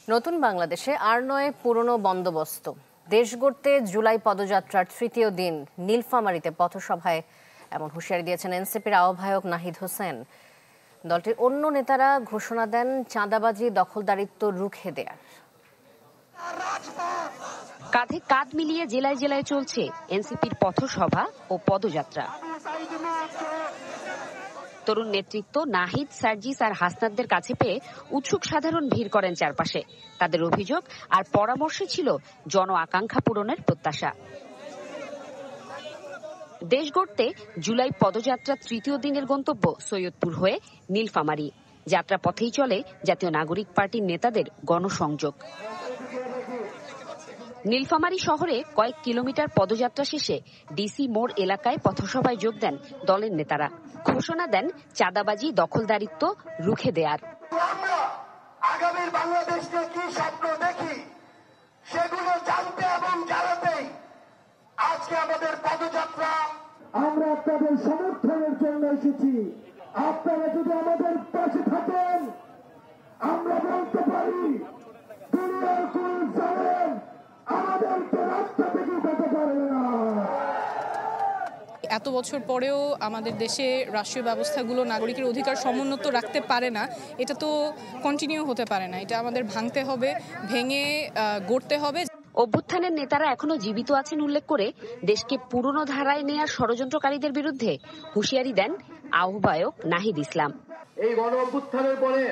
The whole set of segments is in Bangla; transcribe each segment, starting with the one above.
নতুন বাংলাদেশে আর নয় পুরনো বন্দোবস্ত। দেশ গড়তে জুলাই পদযাত্রার তৃতীয় দিন নীলফামারীতে পথসভায় এমন হুঁশিয়ারি দিয়েছেন এনসিপির আহ্বায়ক নাহিদ হোসেন। দলটির অন্য নেতারা ঘোষণা দেন চাঁদাবাজি দখলদারিত্ব রুখে দেয়ার। কাঁধে কাঁধ মিলিয়ে জেলায় জেলায় চলছে এনসিপির পথসভা ও পদযাত্রা। তরুণ নেতৃত্ব নাহিদ, সার্জিস আর হাসনাতদের কাছে পেয়ে উৎসুক সাধারণ ভিড় করেন চারপাশে। তাদের অভিযোগ আর পরামর্শে ছিল জন আকাঙ্ক্ষা পূরণের প্রত্যাশা। দেশ গড়তে জুলাই পদযাত্রা তৃতীয় দিনের গন্তব্য সৈয়দপুর হয়ে নীলফামারী। যাত্রা পথেই চলে জাতীয় নাগরিক পার্টির নেতাদের গণসংযোগ। নীলফামারী শহরে কয়েক কিলোমিটার পদযাত্রা শেষে ডিসি মোড় এলাকায় পথসভায় যোগ দেন দলের নেতারা। ঘোষণা দেন চাঁদাবাজি দখলদারিত্ব রুখে দেয়ার। আমরা আগামীর বাংলাদেশকে কি স্বপ্ন দেখি সেগুলো জানতে এবং জানাতেই আজকে আমাদের পদযাত্রা। আমরা আপনাদের সমর্থনের জন্য এসেছি। আপনারা যদি আমাদের পাশে থাকেন আমরা বলতে পারি দুনিয়ার কোন জানেন আমাদেরকে রাস্তা থেকে উঠাতে পারবে না। এত বছর পরেও আমাদের দেশে রাষ্ট্রীয় ব্যবস্থাগুলো নাগরিকের অধিকার সমুন্নত রাখতে পারে না, এটা তো কন্টিনিউ হতে পারে না। এটা আমাদের ভাঙতে হবে, ভেঙে গড়তে হবে। অভ্যুত্থানের নেতারা এখনো জীবিত আছেন উল্লেখ করে দেশকে পুরনো ধারায় নেয়ার ষড়যন্ত্রকারীদের বিরুদ্ধে হুঁশিয়ারি দেন আহ্বায়ক নাহিদ ইসলাম। এই গণ অভ্যুত্থানের পরে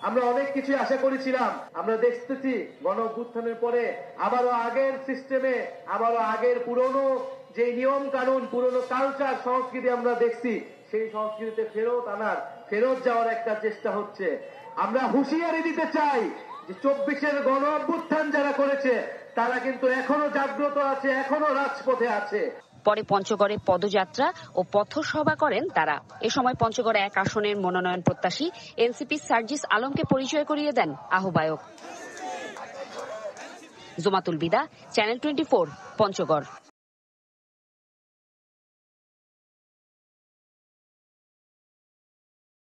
আমরা অনেক কিছু আশা করেছিলাম। আমরা দেখতেছি গণ অভ্যুত্থানের পরে আবারও আগের সিস্টেমে, আবারও আগের পুরনো যে নিয়ম কানুন, পুরনো কালচার, সংস্কৃতি আমরা দেখছি, সেই সংস্কৃতিতে ফেরত যাওয়ার একটা চেষ্টা হচ্ছে। আমরা হুঁশিয়ারি দিতে চাই যে 24-এর গণ অভ্যুত্থান যারা করেছে তারা কিন্তু এখনো জাগ্রত আছে, এখনো রাজপথে আছে। পরে পঞ্চগড়ে পদযাত্রা ও পথসভা করেন তারা। এ সময় পঞ্চগড়ে 1 আসনের মনোনয়ন প্রত্যাশী এনসিপি সার্জিস আলমকে পরিচয় করিয়ে দেন আহ্বায়ক। জুমাতুল বিদা, চ্যানেল 24, পঞ্চগড়।